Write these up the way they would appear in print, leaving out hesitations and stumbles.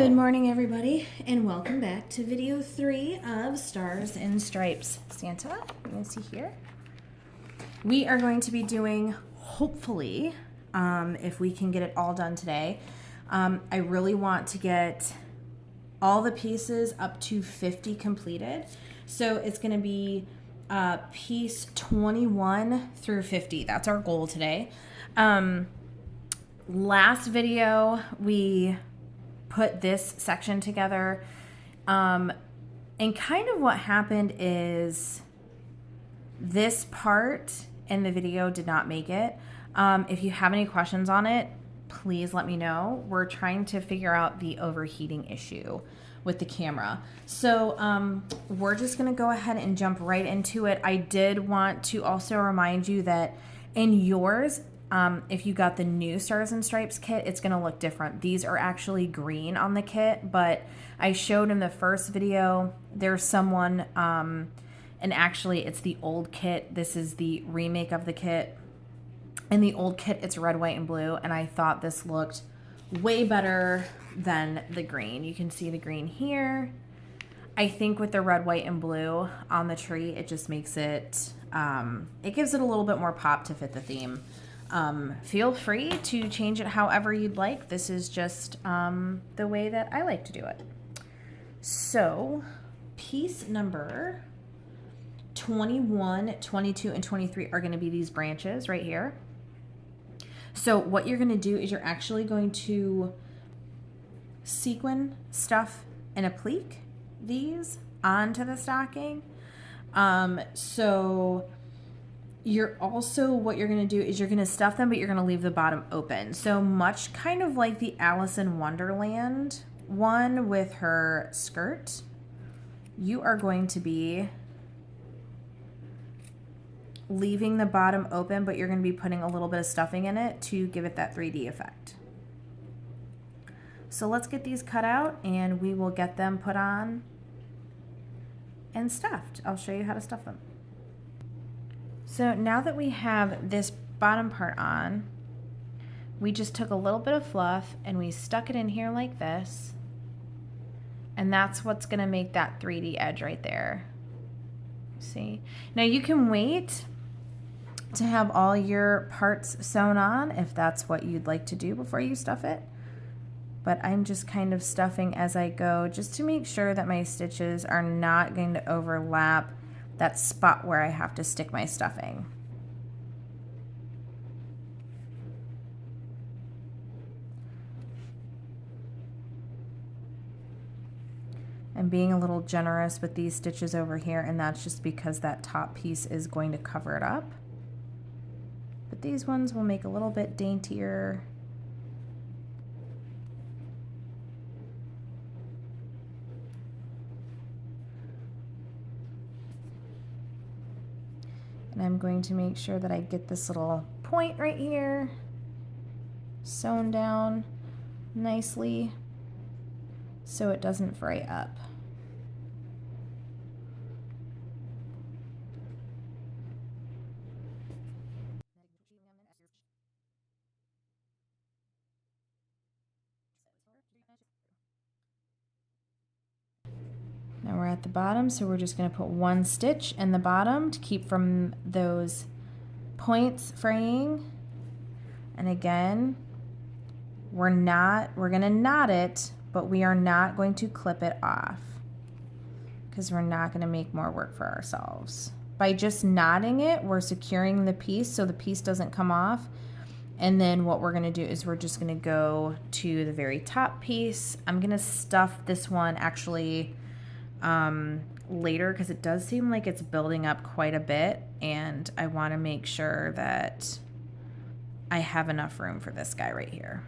Good morning, everybody, and welcome back to video 3 of Stars and Stripes Santa. You can see here. We are going to be doing, hopefully, if we can get it all done today. I really want to get all the pieces up to 50 completed. So it's going to be piece 21 through 50. That's our goal today. Last video, we put this section together, and kind of what happened is this part in the video did not make it. If you have any questions on it, please let me know. We're trying to figure out the overheating issue with the camera. So we're just gonna go ahead and jump right into it. I did want to also remind you that in yours, if you got the new Stars and Stripes kit, it's gonna look different. These are actually green on the kit, but I showed in the first video, there's someone, and actually it's the old kit. This is the remake of the kit. In the old kit, it's red, white, and blue, and I thought this looked way better than the green. You can see the green here. I think with the red, white, and blue on the tree, it just makes it, it gives it a little bit more pop to fit the theme. Feel free to change it however you'd like. This is just the way that I like to do it. So piece number 21, 22, and 23 are going to be these branches right here. So what you're going to do is you're actually going to sequin stuff and applique these onto the stocking. So you're also, what you're going to do is you're going to stuff them, but you're going to leave the bottom open. So much kind of like the Alice in Wonderland one with her skirt, you are going to be leaving the bottom open, but you're going to be putting a little bit of stuffing in it to give it that 3D effect. So let's get these cut out and we will get them put on and stuffed. I'll show you how to stuff them. So now that we have this bottom part on, we just took a little bit of fluff and we stuck it in here like this. And that's what's gonna make that 3D edge right there. See? Now you can wait to have all your parts sewn on if that's what you'd like to do before you stuff it. But I'm just kind of stuffing as I go just to make sure that my stitches are not going to overlap that spot where I have to stick my stuffing. I'm being a little generous with these stitches over here, and that's just because that top piece is going to cover it up. But these ones will make a little bit daintier. And I'm going to make sure that I get this little point right here sewn down nicely so it doesn't fray up. Now we're at the bottom, so we're just going to put one stitch in the bottom to keep from those points fraying. And again, we're going to knot it, but we are not going to clip it off because we're not going to make more work for ourselves. By just knotting it, we're securing the piece so the piece doesn't come off. And then what we're going to do is we're just going to go to the very top piece. I'm going to stuff this one actually later because it does seem like it's building up quite a bit, and I want to make sure that I have enough room for this guy right here.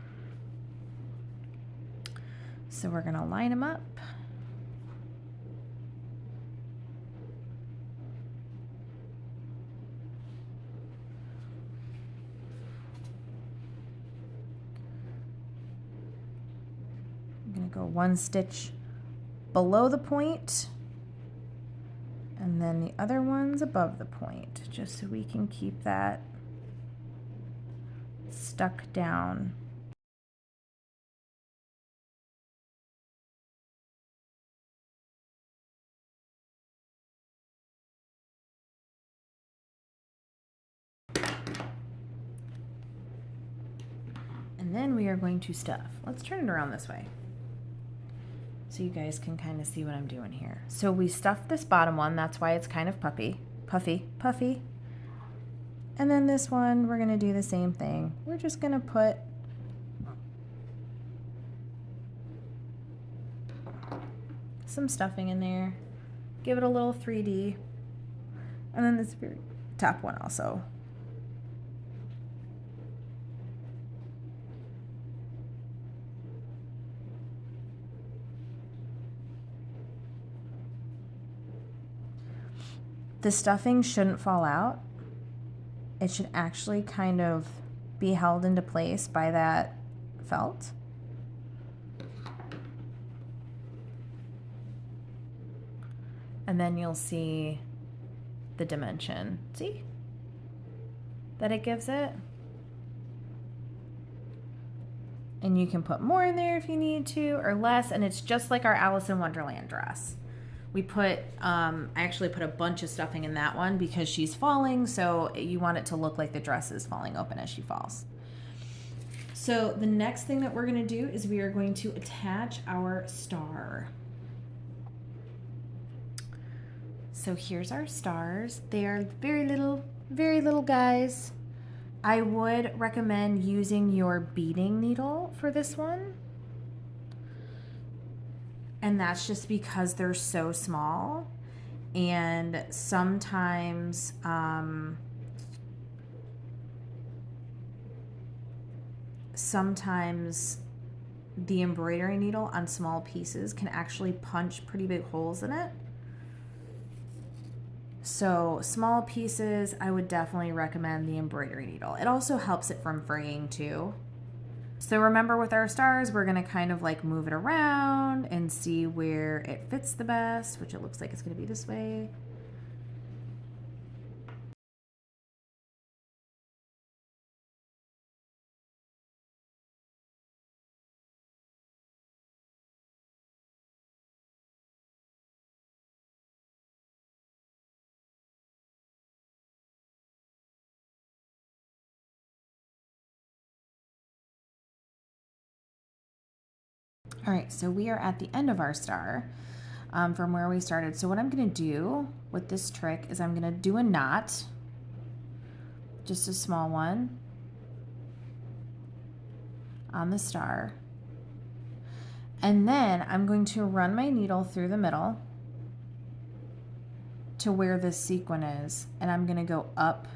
So we're going to line them up. I'm going to go one stitch below the point, and then the other one's above the point, just so we can keep that stuck down. then we are going to stuff. Let's turn it around this way so you guys can kind of see what I'm doing here. So we stuffed this bottom one. That's why it's kind of puffy. And then this one, we're going to do the same thing. We're just going to put some stuffing in there. Give it a little 3D. And then this very top one also. The stuffing shouldn't fall out. It should actually kind of be held into place by that felt. And then you'll see the dimension. See? That it gives it. And you can put more in there if you need to, or less, and it's just like our Alice in Wonderland dress. We put, I actually put a bunch of stuffing in that one because she's falling, so you want it to look like the dress is falling open as she falls. So the next thing that we're going to do is we are going to attach our star. So here's our stars. They are very little guys. I would recommend using your beading needle for this one. And that's just because they're so small, and sometimes the embroidery needle on small pieces can actually punch pretty big holes in it. So small pieces, I would definitely recommend the embroidery needle. It also helps it from fraying too. So remember, with our stars, we're going to kind of like move it around and see where it fits the best, which it looks like it's going to be this way. All right, so we are at the end of our star from where we started. So what I'm going to do with this trick is I'm going to do a knot, just a small one on the star. And then I'm going to run my needle through the middle to where this sequin is. And I'm going to go up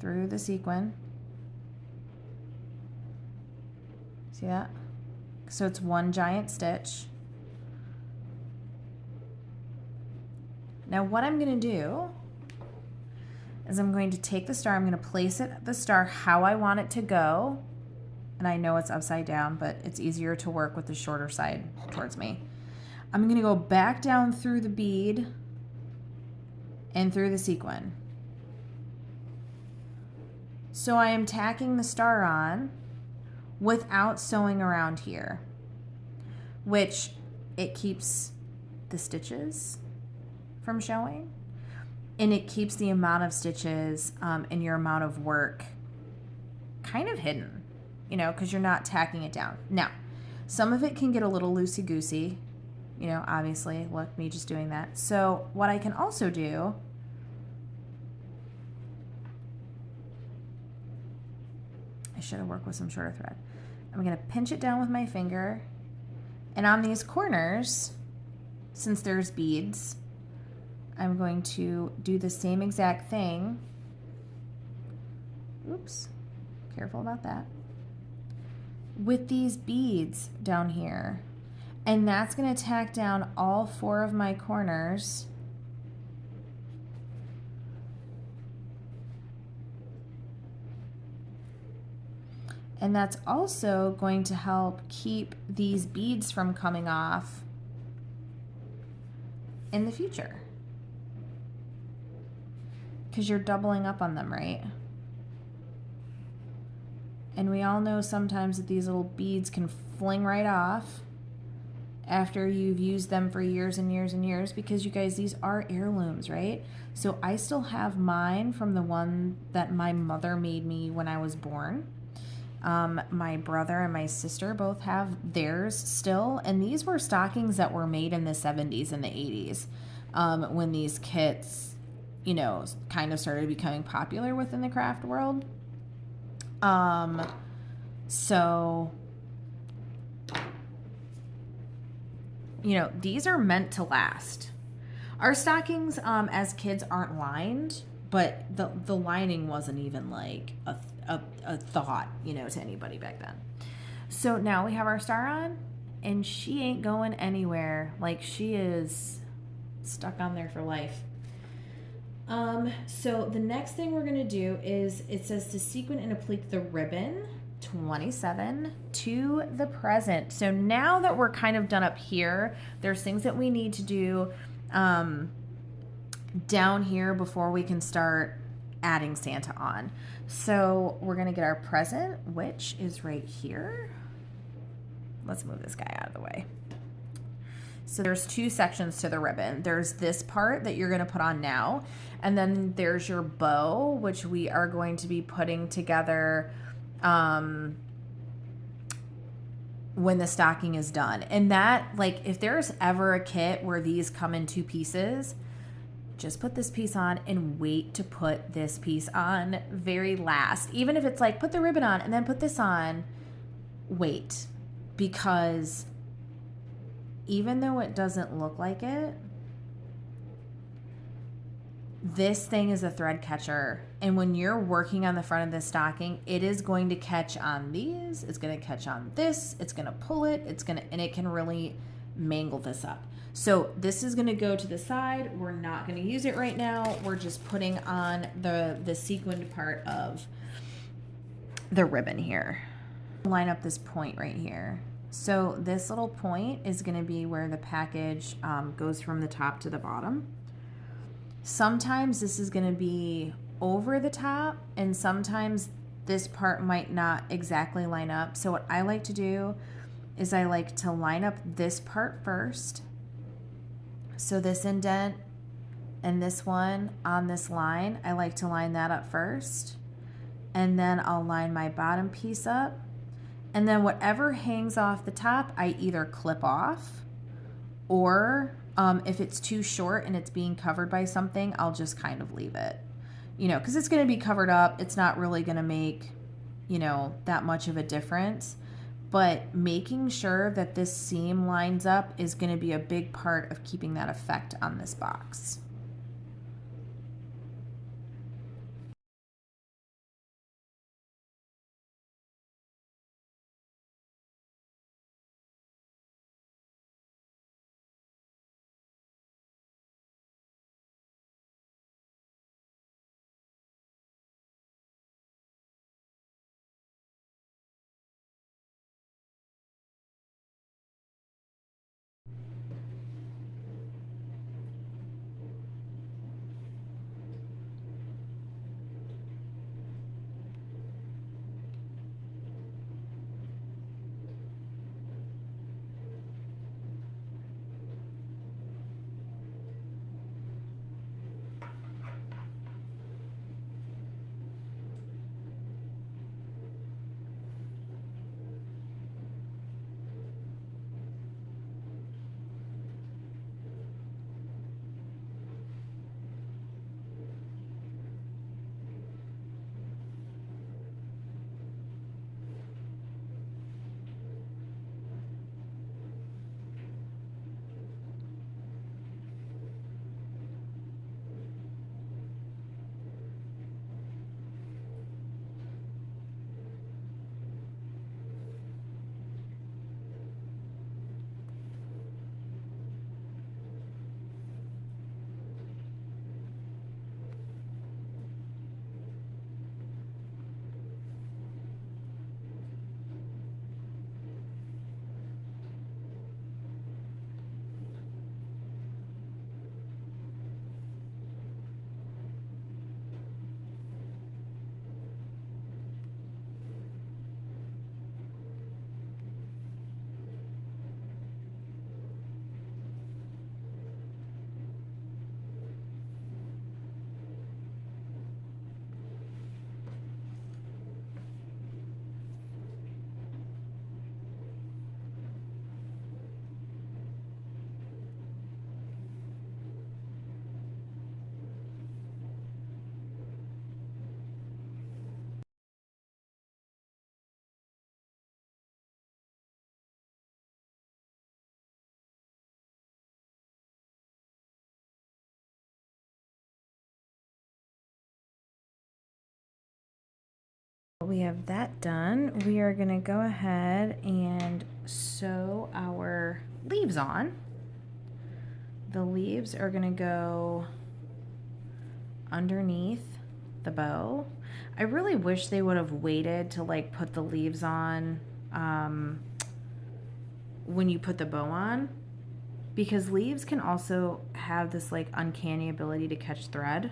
through the sequin. See that? So it's one giant stitch. Now what I'm going to do is I'm going to take the star, I'm going to place the star how I want it to go. And I know it's upside down, but it's easier to work with the shorter side towards me. I'm going to go back down through the bead and through the sequin. So I am tacking the star on without sewing around here, which it keeps the stitches from showing, and it keeps the amount of stitches and your amount of work kind of hidden, you know, because you're not tacking it down. Now, some of it can get a little loosey-goosey, you know, obviously, look, me just doing that. So what I can also do I should have worked with some shorter thread. I'm going to pinch it down with my finger, and on these corners, since there's beads, I'm going to do the same exact thing. Oops, careful about that. With these beads down here, and that's going to tack down all 4 of my corners. And that's also going to help keep these beads from coming off in the future, because you're doubling up on them, right? And we all know sometimes that these little beads can fling right off, after you've used them for years and years and years, because you guys, these are heirlooms, right? So I still have mine from the one that my mother made me when I was born. My brother and my sister both have theirs still, and these were stockings that were made in the 70s and the 80s, when these kits, you know, kind of started becoming popular within the craft world. So, you know, these are meant to last. Our stockings, as kids, aren't lined, but the lining wasn't even like a thought, you know, to anybody back then. So now we have our star on, and she ain't going anywhere. Like, she is stuck on there for life. So the next thing we're gonna do is, it says to sequin and applique the ribbon 27 to the present. So now that we're kind of done up here, there's things that we need to do down here before we can start adding Santa on. So we're gonna get our present, which is right here. Let's move this guy out of the way. So there's two sections to the ribbon. There's this part that you're gonna put on now, and then there's your bow, which we are going to be putting together when the stocking is done. And that, like, if there's ever a kit where these come in two pieces, just put this piece on and wait to put this piece on very last. Even if it's like, put the ribbon on and then put this on, wait. Because even though it doesn't look like it, this thing is a thread catcher. And when you're working on the front of this stocking, it is going to catch on these, it's going to catch on this, it's going to pull it, and it can really mangle this up. So this is going to go to the side. We're not going to use it right now. We're just putting on the sequined part of the ribbon here. Line up this point right here. So this little point is going to be where the package goes from the top to the bottom. Sometimes this is going to be over the top, and sometimes this part might not exactly line up. So what I like to do is I like to line up this part first. So this indent and this one on this line, I like to line that up first. And then I'll line my bottom piece up. And then whatever hangs off the top, I either clip off, or if it's too short and it's being covered by something, I'll just kind of leave it. You know, because it's going to be covered up. It's not really going to make, you know, that much of a difference. But making sure that this seam lines up is going to be a big part of keeping that effect on this box. we have that done, we are going to go ahead and sew our leaves on. The leaves are going to go underneath the bow. I really wish they would have waited to like put the leaves on when you put the bow on, because leaves can also have this like uncanny ability to catch thread.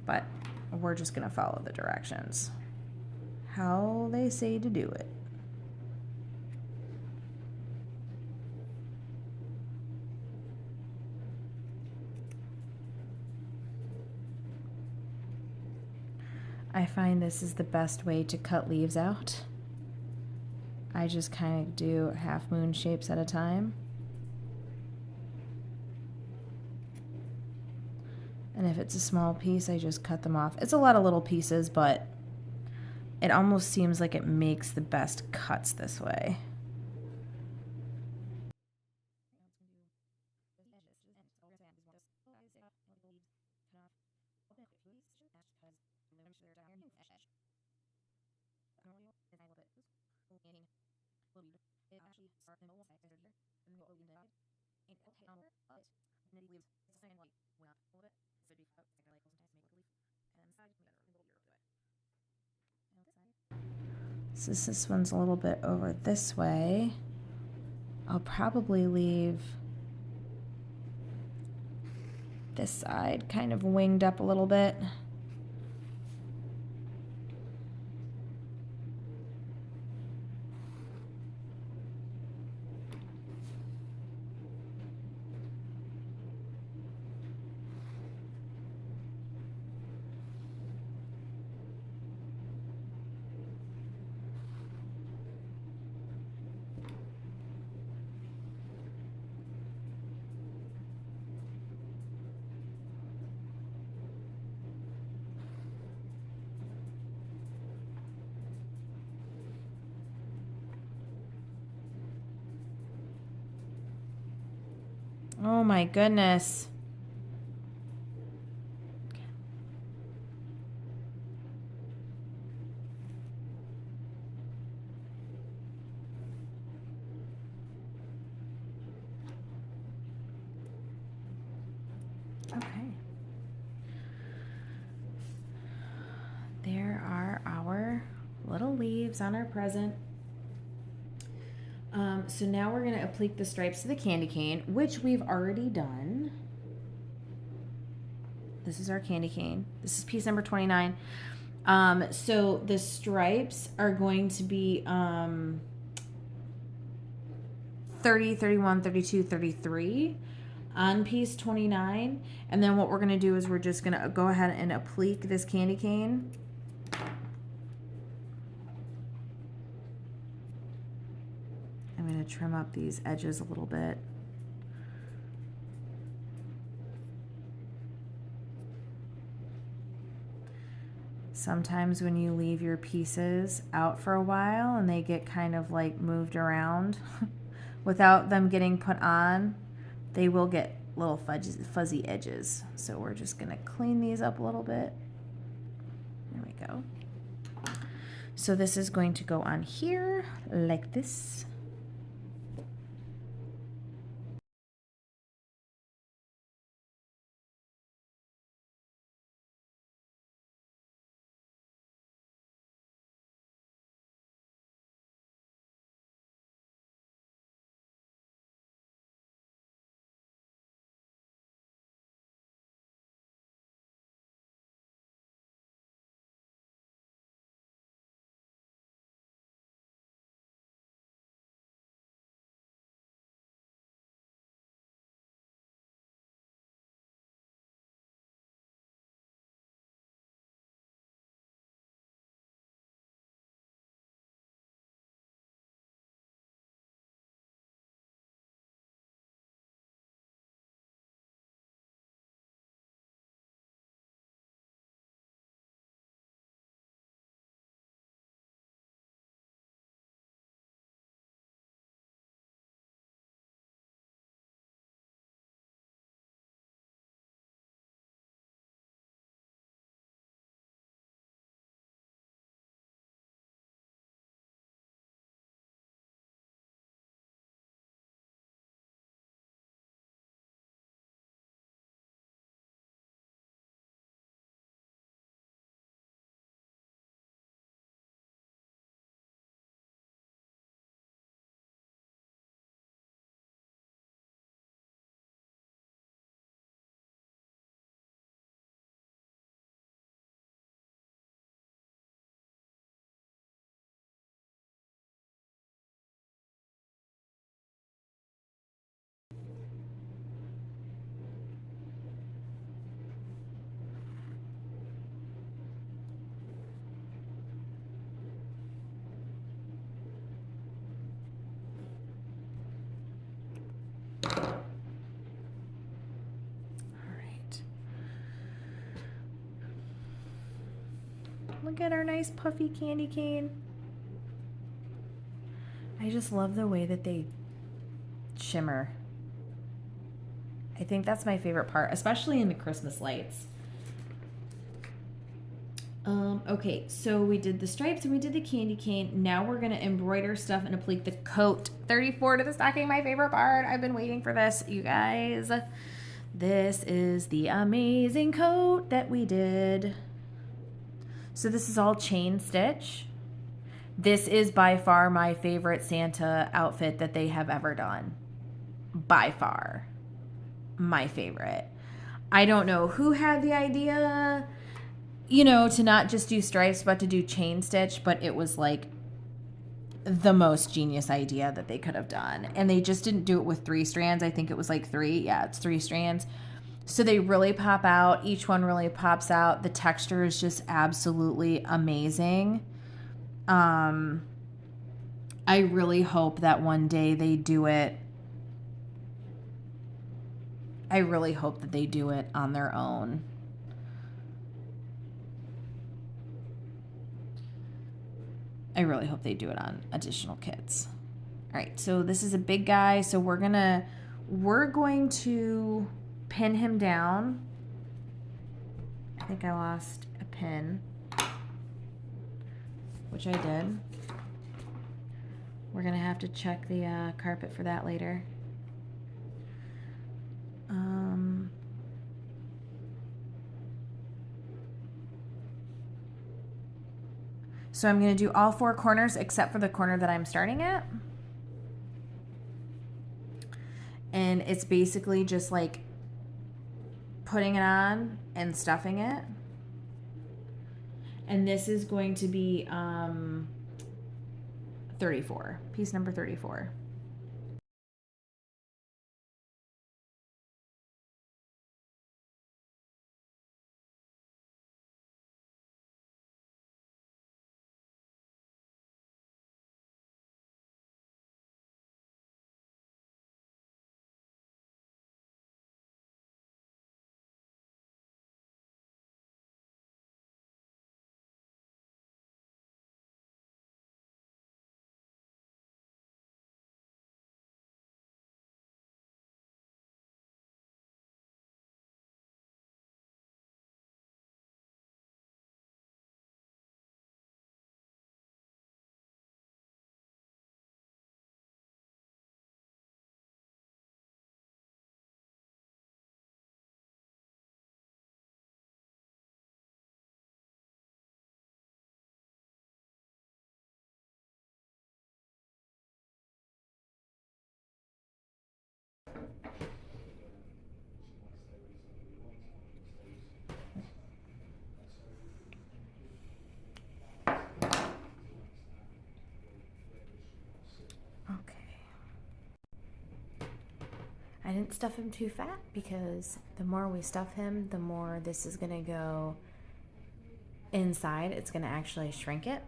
But we're just gonna follow the directions, how they say to do it. I find this is the best way to cut leaves out. I just kind of do half moon shapes at a time. And if it's a small piece, I just cut them off. It's a lot of little pieces, but it almost seems like it makes the best cuts this way. Since this one's a little bit over this way, I'll probably leave this side kind of winged up a little bit. Oh my goodness. Okay. There are our little leaves on our present. So now we're going to applique the stripes to the candy cane, which we've already done. This is our candy cane. This is piece number 29. So the stripes are going to be 30, 31, 32, 33 on piece 29. And then what we're going to do is we're just going to go ahead and applique this candy cane. I'm going to trim up these edges a little bit. Sometimes when you leave your pieces out for a while and they get kind of like moved around without them getting put on, they will get little fuzzy edges. So we're just going to clean these up a little bit. There we go. So this is going to go on here like this. Look at our nice puffy candy cane. I just love the way that they shimmer. I think that's my favorite part, especially in the Christmas lights. Okay, so we did the stripes and we did the candy cane. Now we're gonna embroider stuff and apply the coat. 34 to the stocking, my favorite part. I've been waiting for this, you guys. This is the amazing coat that we did. So this is all chain stitch. This is by far my favorite Santa outfit that they have ever done. By far. My favorite. I don't know who had the idea, you know, to not just do stripes, but to do chain stitch, but it was like the most genius idea that they could have done. And they just didn't do it with 3 strands. I think it was like 3. Yeah, it's 3 strands. So they really pop out. Each one really pops out. The texture is just absolutely amazing. I really hope that one day they do it. I really hope that they do it on their own. I really hope they do it on additional kits. All right, so this is a big guy, so we're going to pin him down. I think I lost a pin, which I did. We're gonna have to check the carpet for that later. So I'm gonna do all 4 corners except for the corner that I'm starting at. And it's basically just like putting it on and stuffing it. And this is going to be 34, piece number 34. I didn't stuff him too fat because the more we stuff him, the more this is gonna go inside. It's gonna actually shrink it.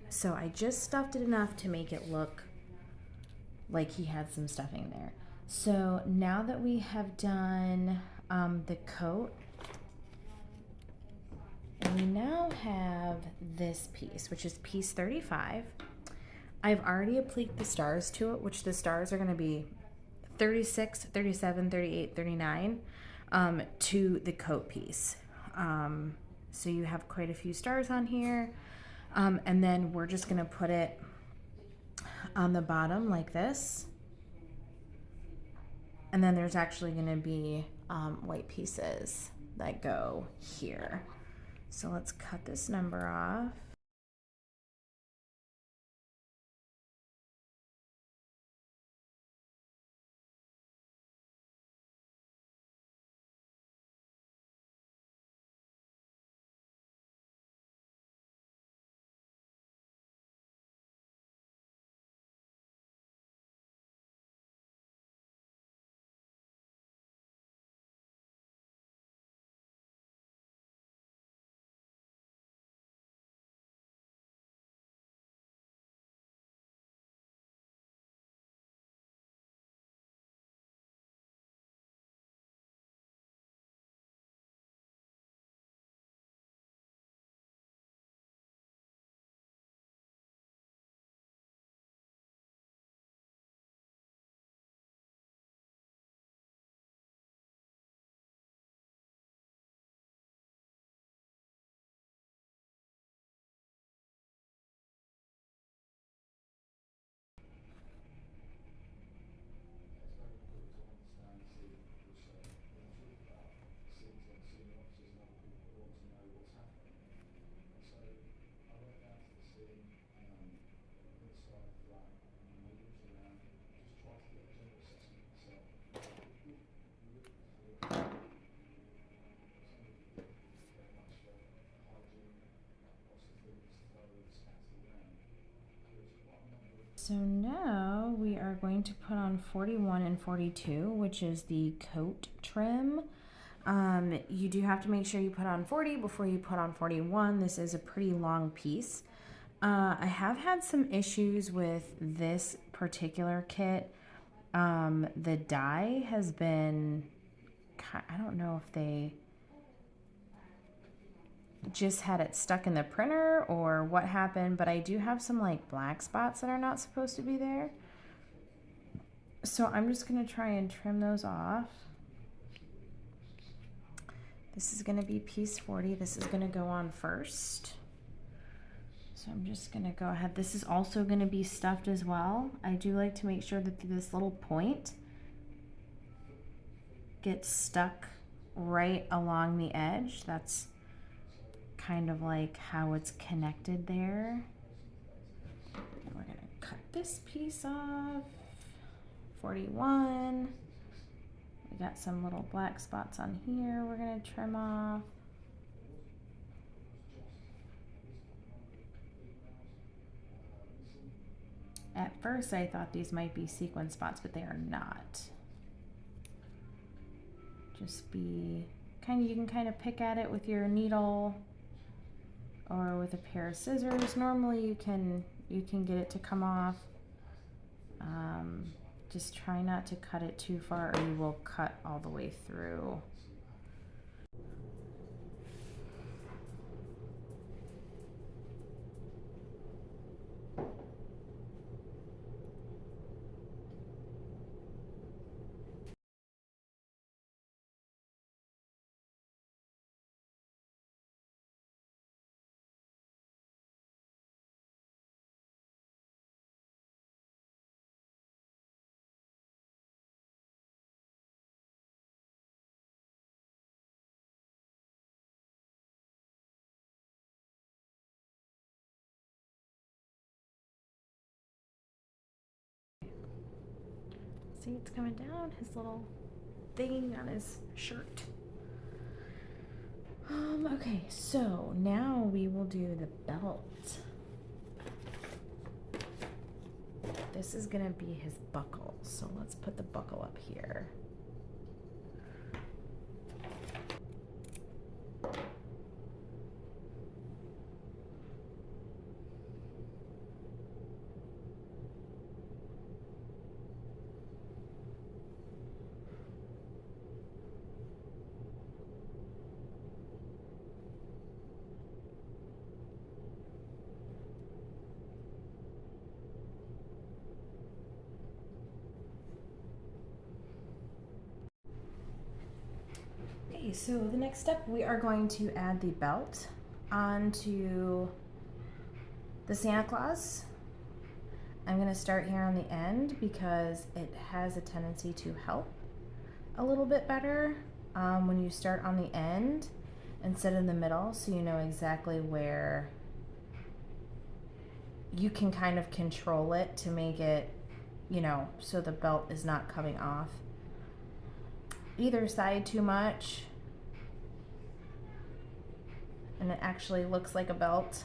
So I just stuffed it enough to make it look like he had some stuffing there. So now that we have done the coat, and we now have this piece, which is piece 35. I've already applied the stars to it, which the stars are gonna be 36, 37, 38, 39 to the coat piece. So you have quite a few stars on here. And then we're just gonna put it on the bottom like this. And then there's actually gonna be white pieces that go here. So let's cut this number off. So now we are going to put on 41 and 42, which is the coat trim. You do have to make sure you put on 40 before you put on 41. This is a pretty long piece. I have had some issues with this particular kit. The dye has been, I don't know if they just had it stuck in the printer or what happened, but I do have some like black spots that are not supposed to be there. So I'm just going to try and trim those off. This is going to be piece 40. This is going to go on first. So I'm just going to go ahead. This is also going to be stuffed as well. I do like to make sure that this little point gets stuck right along the edge. That's kind of like how it's connected there. And we're going to cut this piece off. 41. We got some little black spots on here we're going to trim off. At first I thought these might be sequin spots, but they are not. Just be you can kind of pick at it with your needle or with a pair of scissors. Normally you can get it to come off. Just try not to cut it too far or you will cut all the way through. See, it's coming down his little thing on his shirt. Okay, so now we will do the belt. This is gonna be his buckle, so let's put the buckle up here. Okay, so the next step, we are going to add the belt onto the Santa Claus. I'm going to start here on the end because it has a tendency to help a little bit better when you start on the end instead of the middle, so you know exactly where you can kind of control it to make it, you know, so the belt is not coming off either side too much and it actually looks like a belt.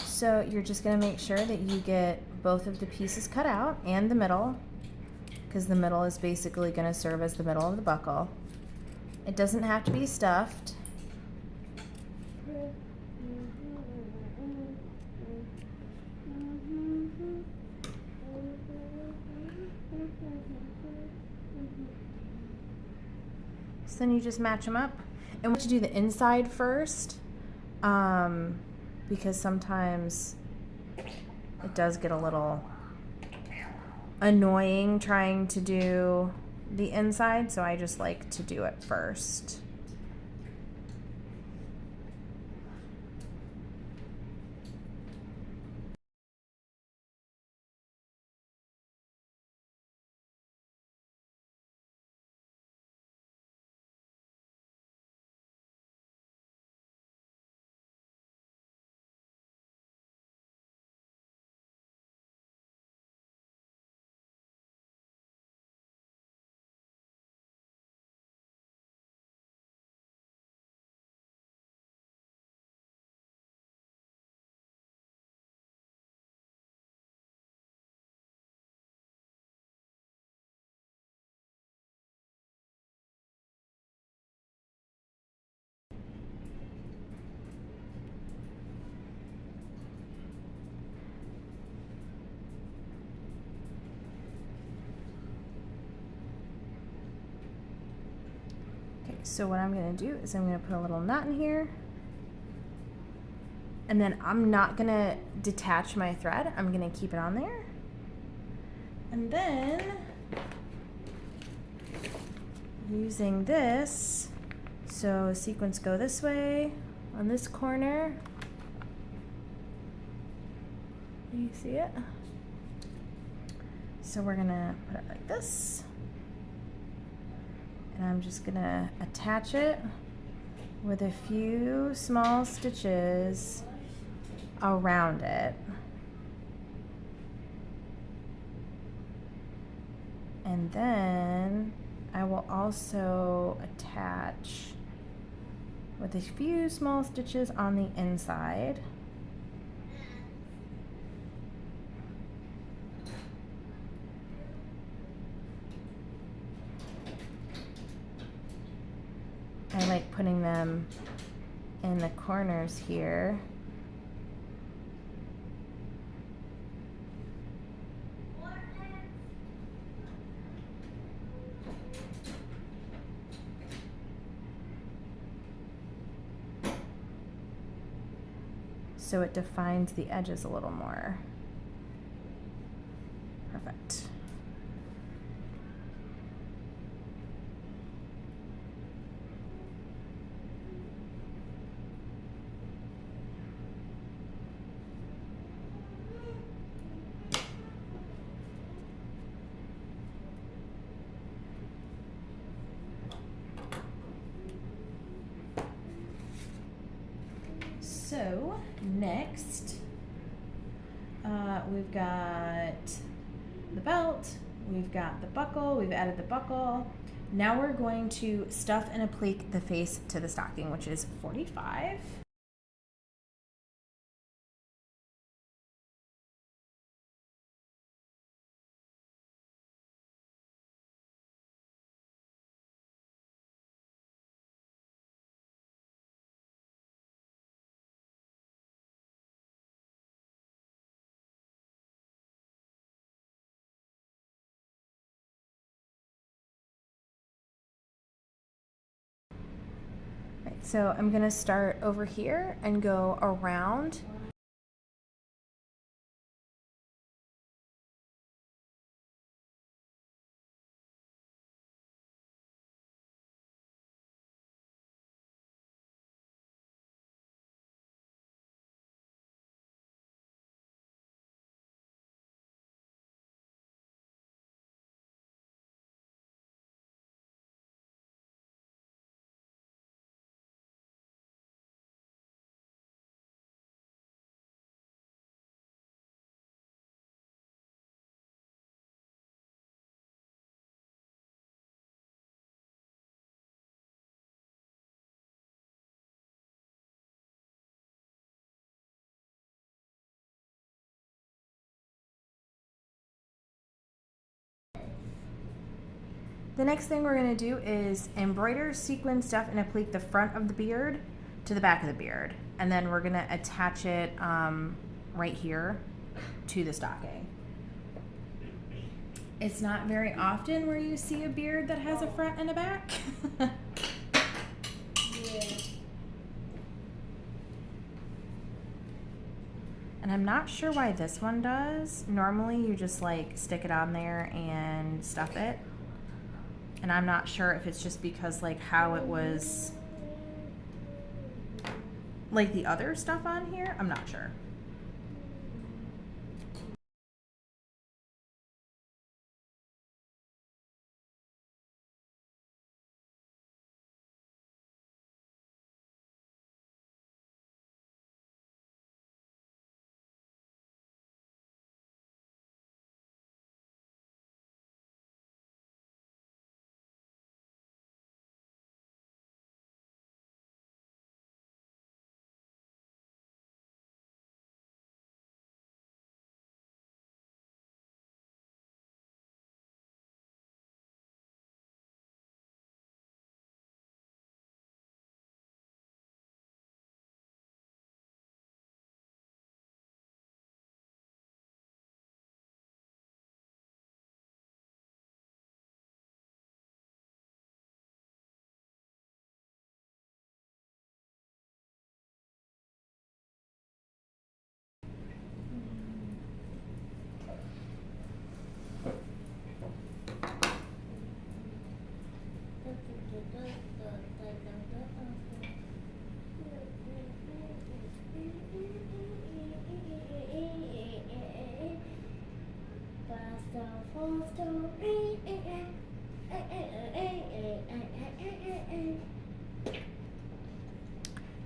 So you're just going to make sure that you get both of the pieces cut out and the middle, because the middle is basically going to serve as the middle of the buckle. It doesn't have to be stuffed. So then you just match them up. And we should do the inside first, because sometimes it does get a little annoying trying to do the inside, so I just like to do it first. So what I'm going to do is I'm going to put a little knot in here, and then I'm not going to detach my thread. I'm going to keep it on there, and then using this, so sequins go this way on this corner. You see it? So we're going to put it like this. And I'm just gonna attach it with a few small stitches around it. And then I will also attach with a few small stitches on the inside. I like putting them in the corners here. So it defines the edges a little more. Perfect. So next, we've got the belt, we've got the buckle, we've added the buckle. Now we're going to stuff and applique the face to the stocking, which is 45. So I'm gonna start over here and go around. The next thing we're gonna do is embroider, sequin, stuff, and applique the front of the beard to the back of the beard. And then we're gonna attach it right here to the stocking. It's not very often where you see a beard that has a front and a back. Yeah. And I'm not sure why this one does. Normally you just like stick it on there and stuff it. And I'm not sure if it's just because like how it was like the other stuff on here. I'm not sure.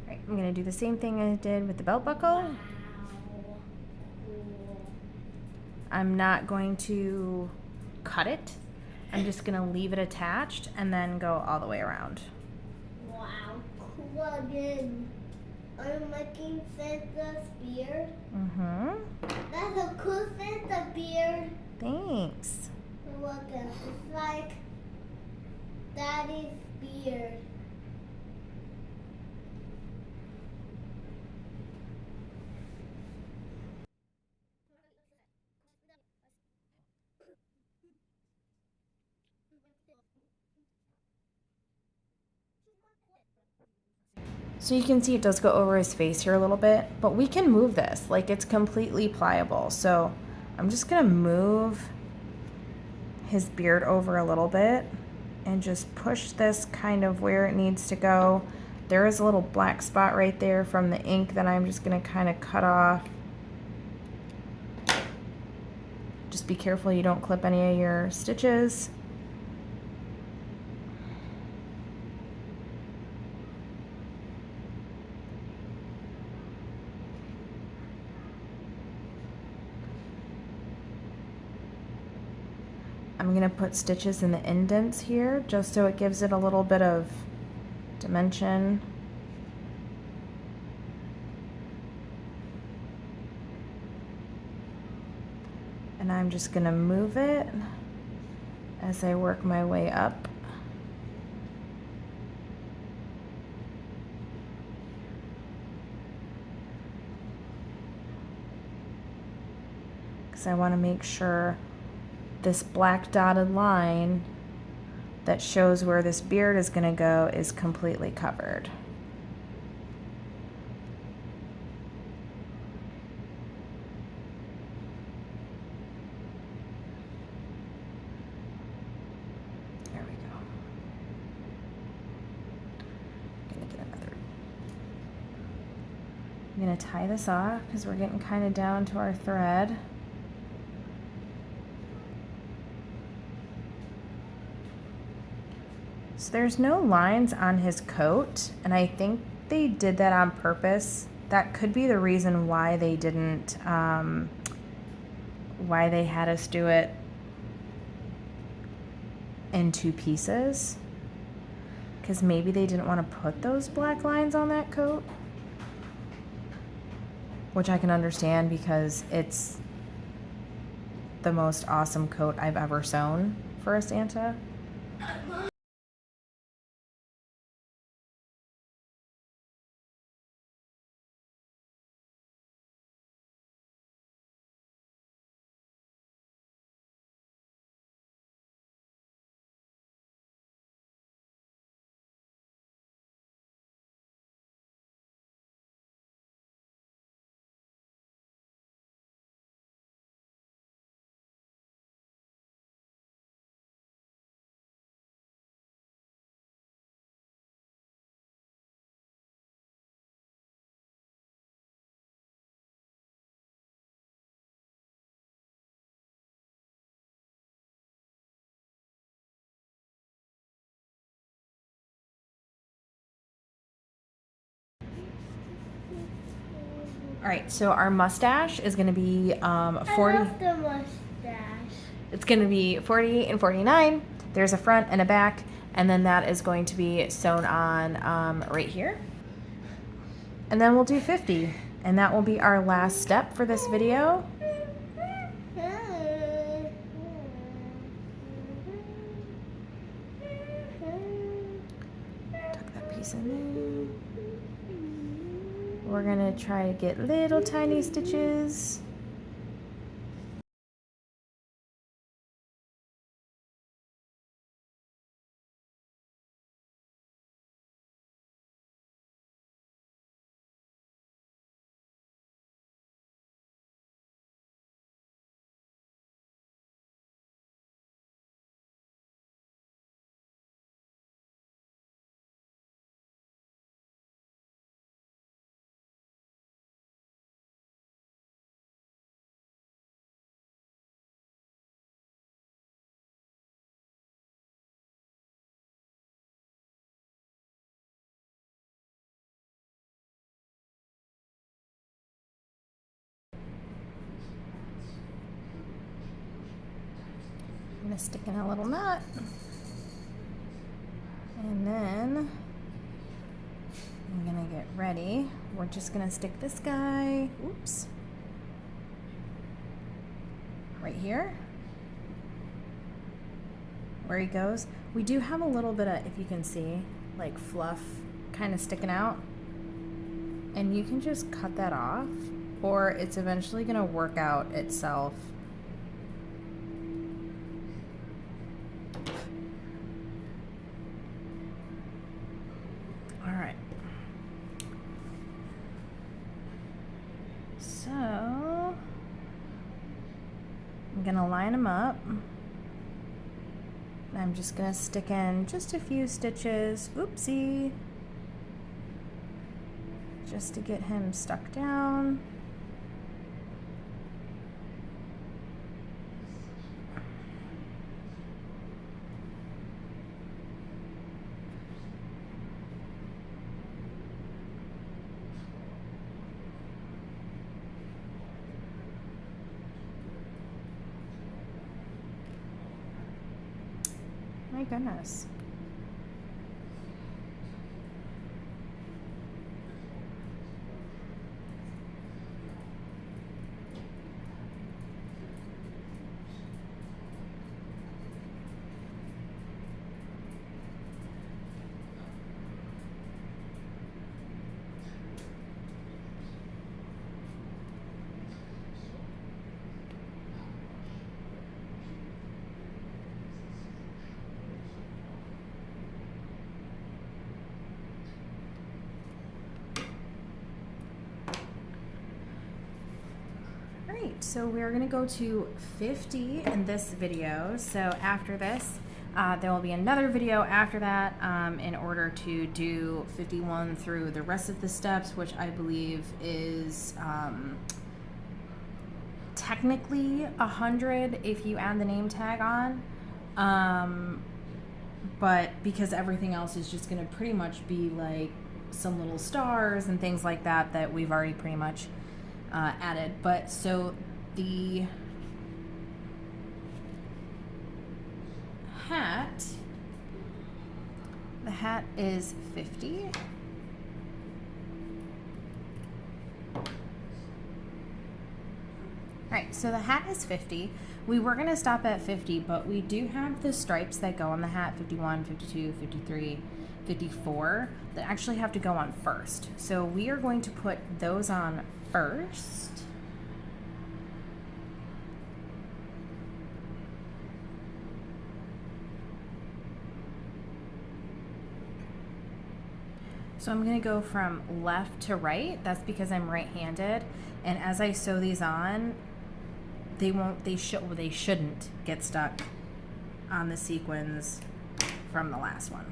Right, I'm gonna do the same thing I did with the belt buckle. I'm not going to cut it. I'm just gonna leave it attached and then go all the way around. Wow, cool again. Are you making Santa's beard? Mm-hmm. That's a cool Santa beard. Thanks. You're welcome. It's like Daddy's beard. So you can see it does go over his face here a little bit, but we can move this. Like it's completely pliable. So I'm just gonna move his beard over a little bit and just push this kind of where it needs to go. There is a little black spot right there from the ink that I'm just gonna kind of cut off. Just be careful you don't clip any of your stitches. I'm gonna put stitches in the indents here just so it gives it a little bit of dimension. And I'm just gonna move it as I work my way up. Because I wanna make sure this black dotted line that shows where this beard is gonna go is completely covered. There we go. Gonna get another. I'm gonna tie this off because we're getting kind of down to our thread. So there's no lines on his coat, and I think they did that on purpose. That could be the reason why they didn't, why they had us do it in two pieces. Because maybe they didn't want to put those black lines on that coat. Which I can understand because it's the most awesome coat I've ever sewn for a Santa. All right, so our mustache is going to be 40. I love the mustache. It's going to be 48 and 49. There's a front and a back, and then that is going to be sewn on right here. And then we'll do 50, and that will be our last step for this video. Tuck that piece in there. We're gonna try to get little tiny stitches. I'm gonna stick in a little knot. And then I'm gonna get ready. We're just gonna stick this guy, oops, right here, where he goes. We do have a little bit of, if you can see, like fluff kind of sticking out. And you can just cut that off, or it's eventually gonna work out itself. All right. So I'm gonna line them up. I'm just gonna stick in just a few stitches, oopsie, just to get him stuck down. My goodness. So we're gonna go to 50 in this video. So after this, there will be another video after that in order to do 51 through the rest of the steps, which I believe is technically 100 if you add the name tag on. But because everything else is just gonna pretty much be like some little stars and things like that that we've already pretty much added. But so the hat is 50. All right, so the hat is 50. We were gonna stop at 50, but we do have the stripes that go on the hat, 51, 52, 53, 54, that actually have to go on first. So we are going to put those on first. So I'm gonna go from left to right. That's because I'm right-handed. And as I sew these on, they shouldn't get stuck on the sequins from the last one.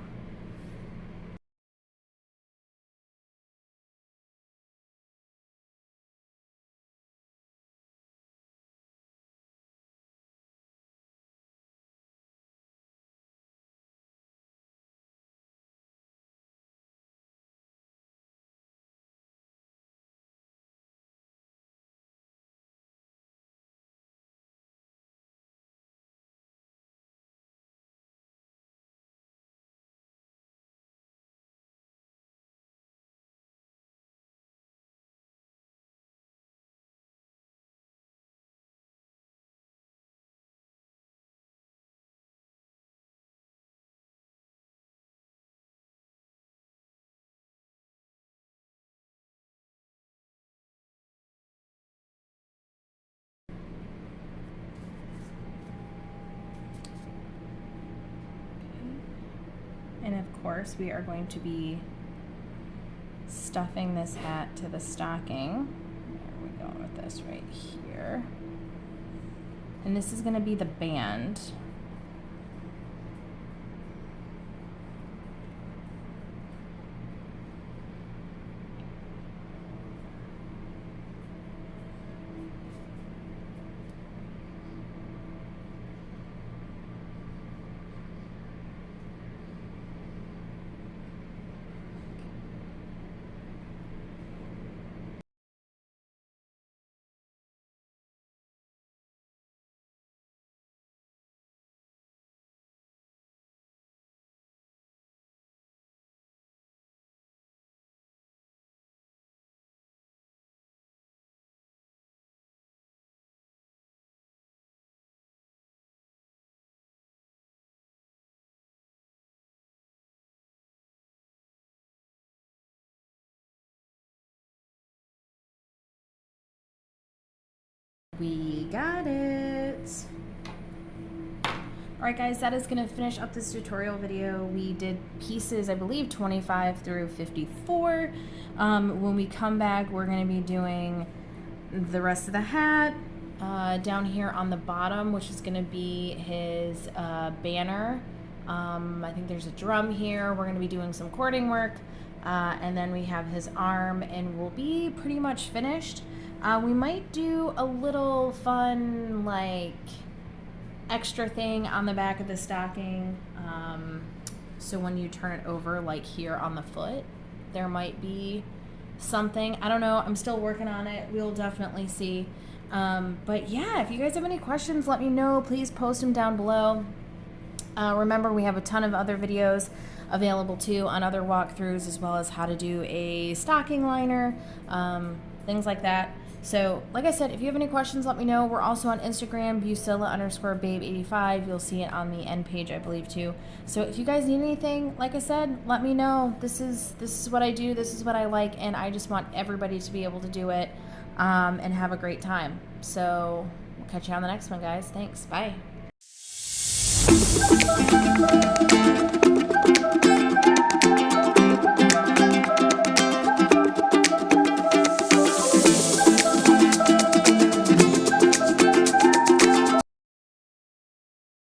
And of course, we are going to be stuffing this hat to the stocking. There we go with this right here. And this is going to be the band. We got it. Alright guys, that is going to finish up this tutorial video. We did pieces, I believe, 25 through 54. When we come back, we're going to be doing the rest of the hat down here on the bottom, which is going to be his banner. I think there's a drum here. We're going to be doing some cording work. And then we have his arm, and we'll be pretty much finished. We might do a little fun, like, extra thing on the back of the stocking. So when you turn it over, like here on the foot, there might be something. I don't know. I'm still working on it. We'll definitely see. But yeah, if you guys have any questions, let me know. Please post them down below. Remember, we have a ton of other videos available too on other walkthroughs, as well as how to do a stocking liner, things like that. So, like I said, if you have any questions, let me know. We're also on Instagram, Bucilla_babe85. You'll see it on the end page, I believe, too. So if you guys need anything, like I said, let me know. This is what I do. This is what I like, and I just want everybody to be able to do it and have a great time. So we'll catch you on the next one, guys. Thanks. Bye.